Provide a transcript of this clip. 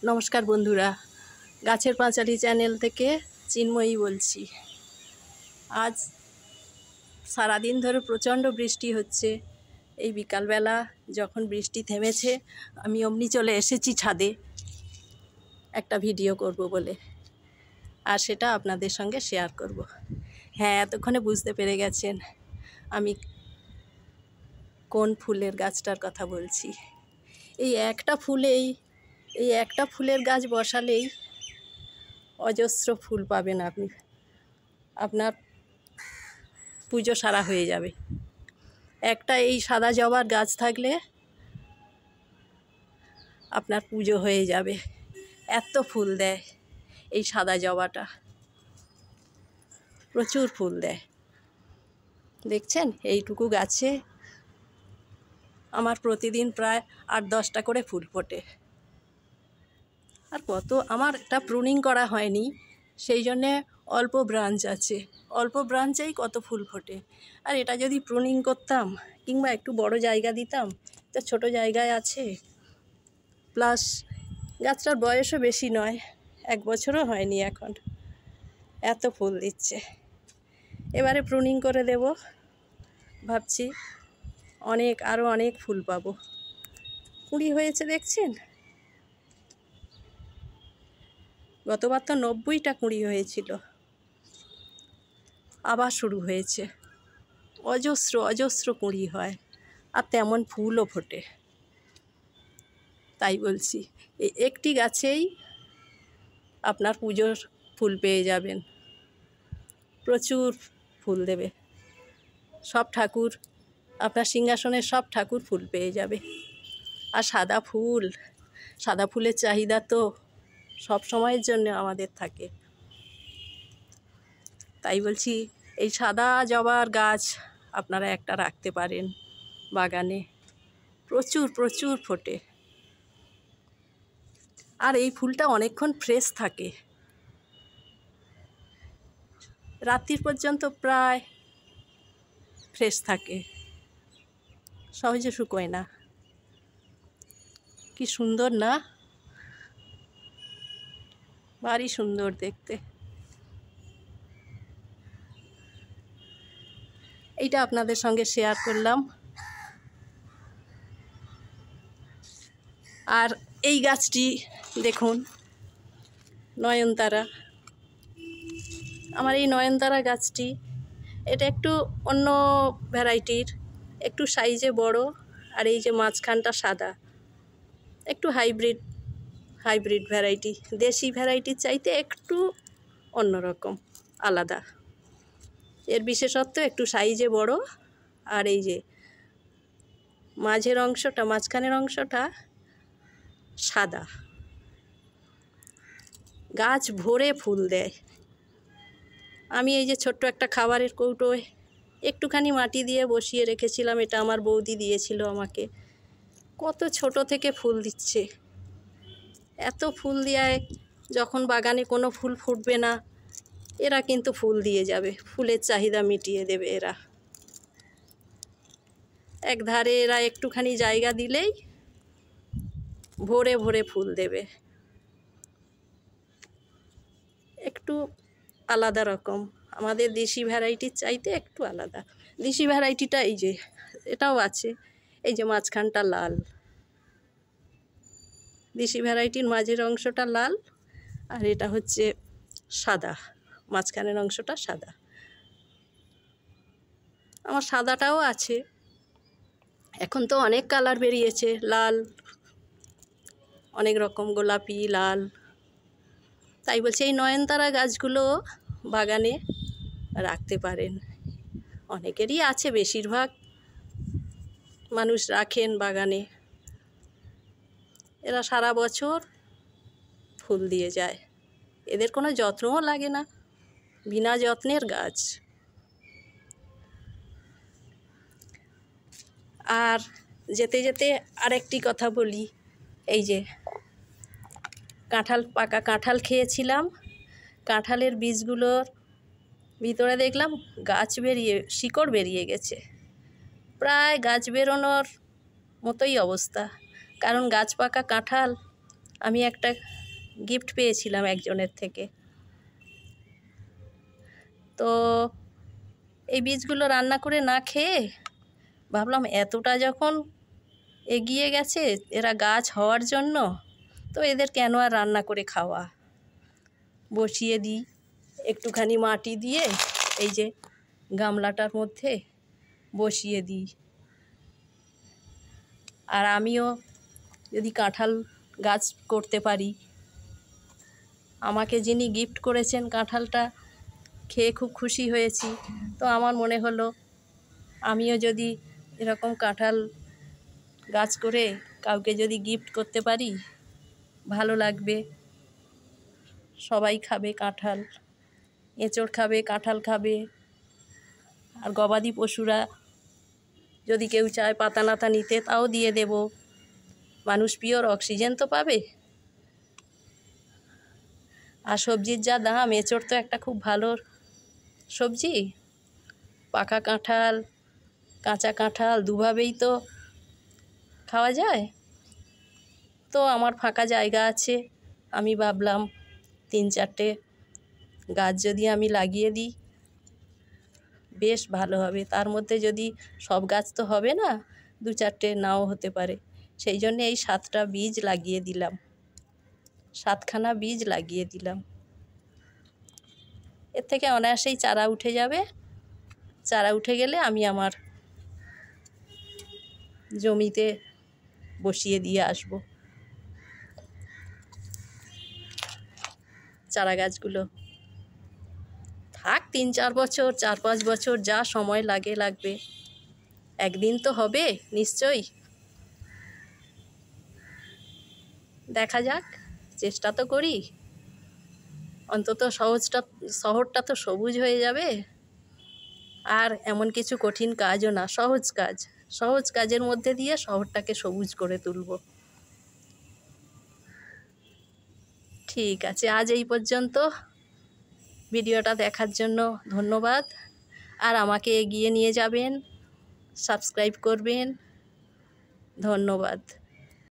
নমস্কার বন্ধুরা, গাছের পাঁচালী চ্যানেল থেকে চিন্ময়ী বলছি। আজ সারাদিন ধরে প্রচণ্ড বৃষ্টি হচ্ছে। এই বিকালবেলা যখন বৃষ্টি থেমেছে, আমি অমনি চলে এসেছি ছাদে একটা ভিডিও করব বলে, আর সেটা আপনাদের সঙ্গে শেয়ার করব। হ্যাঁ, এতক্ষণে বুঝতে পেরে গেছেন আমি কোন ফুলের গাছটার কথা বলছি। এই একটা ফুলের গাছ বসালেই অজস্র ফুল পাবেন আপনি, আপনার পুজো সারা হয়ে যাবে। একটা এই সাদা জবার গাছ থাকলে আপনার পুজো হয়ে যাবে, এত ফুল দেয় এই সাদা জবাটা, প্রচুর ফুল দেয়। দেখছেন এইটুকু গাছে আমার প্রতিদিন প্রায় 8-10টা করে ফুল ফোটে। আর কত, আমার এটা প্রুনিং করা হয়নি, সেই জন্যে অল্প ব্রাঞ্চ আছে, অল্প ব্রাঞ্চেই কত ফুল ফোটে। আর এটা যদি প্রুনিং করতাম কিংবা একটু বড় জায়গা দিতাম, তা ছোট জায়গায় আছে, প্লাস গাছটার বয়সও বেশি নয়, 1 বছরও হয়নি এখন, এত ফুল দিচ্ছে। এবারে প্রুনিং করে দেব ভাবছি, আরও অনেক ফুল পাবো। কুঁড়ি হয়েছে দেখছেন, গতবার তো 90টা কুঁড়ি হয়েছিল, আবার শুরু হয়েছে। অজস্র কুঁড়ি হয়, আর তেমন ফুলও ফোটে। তাই বলছি, এই একটি গাছেই আপনার পুজোর ফুল পেয়ে যাবেন, প্রচুর ফুল দেবে। সব ঠাকুর, আপনার সিংহাসনের সব ঠাকুর ফুল পেয়ে যাবে। আর সাদা ফুলের চাহিদা তো সব সময়ের জন্য আমাদের থাকে। তাই বলছি, এই সাদা জবার গাছ আপনারা একটা রাখতে পারেন বাগানে, প্রচুর ফোটে। আর এই ফুলটা অনেকক্ষণ ফ্রেশ থাকে, রাত্রির পর্যন্ত প্রায় ফ্রেশ থাকে, সহজে শুকোয় না। কি সুন্দর না, ভারী সুন্দর দেখতে। এইটা আপনাদের সঙ্গে শেয়ার করলাম। আর এই গাছটি দেখুন, নয়নতারা। আমার এই নয়নতারা গাছটি, এটা একটু অন্য ভ্যারাইটির, একটু সাইজে বড়, আর এই যে মাঝখানটা সাদা, একটু হাইব্রিড ভ্যারাইটি, দেশি ভ্যারাইটির চাইতে একটু অন্যরকম, আলাদা। এর বিশেষত্ব একটু সাইজে বড়, আর এই যে মাঝখানের অংশটা সাদা। গাছ ভরে ফুল দেয়। আমি এই যে ছোট্ট একটা খাবারের কৌটোয় একটুখানি মাটি দিয়ে বসিয়ে রেখেছিলাম, এটা আমার বৌদি দিয়েছিল আমাকে। কত ছোট থেকে ফুল দিচ্ছে, এত ফুল দেয়। যখন বাগানে কোনো ফুল ফুটবে না, এরা কিন্তু ফুল দিয়ে যাবে, ফুলের চাহিদা মিটিয়ে দেবে এরা। একধারে এরা একটুখানি জায়গা দিলেই ভরে ফুল দেবে, একটু আলাদা রকম, আমাদের দেশি ভ্যারাইটির চাইতে একটু আলাদা। দেশি ভ্যারাইটিটা এই যে এটাও আছে, এই যে মাঝখানটা লাল, দেশি ভ্যারাইটির মাঝের অংশটা লাল, আর এটা হচ্ছে সাদা, মাঝখানের অংশটা সাদা। আমার সাদাটাও আছে, এখন তো অনেক কালার বেরিয়েছে, লাল, অনেক রকম, গোলাপি, লাল। তাই বলছি, এই নয়নতারা গাছগুলো বাগানে রাখতে পারেন। অনেকেরই আছে, বেশিরভাগ মানুষ রাখেন বাগানে। এরা সারা বছর ফুল দিয়ে যায়, এদের কোনো যত্নও লাগে না, বিনা যত্নের গাছ। আর যেতে আরেকটি কথা বলি, এই যে পাকা কাঁঠাল খেয়েছিলাম, কাঁঠালের বীজগুলোর ভিতরে দেখলাম শিকড় বেরিয়ে গেছে, প্রায় গাছ বেরোনোর মতোই অবস্থা। কারণ গাছ পাকা কাঁঠাল আমি একটা গিফট পেয়েছিলাম একজনের থেকে। তো এই বীজগুলো রান্না করে না খেয়ে ভাবলাম এতটা যখন এগিয়ে গেছে এরা গাছ হওয়ার জন্য, তো এদের কেন আর রান্না করে খাওয়া। বসিয়ে দিই, একটুখানি মাটি দিয়ে এই যে গামলাটার মধ্যে বসিয়ে দিই। আর আমিও যদি কাঁঠাল গাছ করতে পারি, আমাকে যিনি গিফট করেছেন কাঁঠালটা খেয়ে খুব খুশি হয়েছি, তো আমার মনে হলো আমিও যদি এরকম কাঁঠাল গাছ করে কাউকে যদি গিফট করতে পারি ভালো লাগবে। সবাই খাবে কাঁঠাল, এঁচোড় খাবে, কাঁঠাল খাবে। আর গবাদি পশুরা যদি কেউ চায় পাতা নাতা নিতে তাও দিয়ে দেব। মানুষ পিওর অক্সিজেন তো পাবে। আর সবজির যা দাম, এঁচোড় তো একটা খুব ভালো সবজি। পাকা কাঁঠাল, কাঁচা কাঁঠাল দুভাবেই তো খাওয়া যায়। তো আমার ফাঁকা জায়গা আছে, আমি ভাবলাম 3-4টে গাছ যদি আমি লাগিয়ে দিই বেশ ভালো হবে। তার মধ্যে যদি সব গাছ তো হবে না, 2-4টে নাও হতে পারে। সেই জন্যে এই 7টা বীজ লাগিয়ে দিলাম, 7খানা বীজ লাগিয়ে দিলাম। এর থেকে অনায়াসেই চারা উঠে যাবে। চারা উঠে গেলে আমি আমার জমিতে বসিয়ে দিয়ে আসব চারা গাছগুলো। থাক 3-4 বছর, 4-5 বছর, যা সময় লাগবে। একদিন তো হবে নিশ্চয়ই। দেখা যাক, চেষ্টা তো করি। অন্তত শহরটা তো সবুজ হয়ে যাবে। আর এমন কিছু কঠিন কাজও না, সহজ কাজের মধ্যে দিয়ে শহরটাকে সবুজ করে তুলব। ঠিক আছে, আজ এই পর্যন্ত। ভিডিওটা দেখার জন্য ধন্যবাদ। আর আমাকে এগিয়ে নিয়ে যাবেন, সাবস্ক্রাইব করবেন। ধন্যবাদ।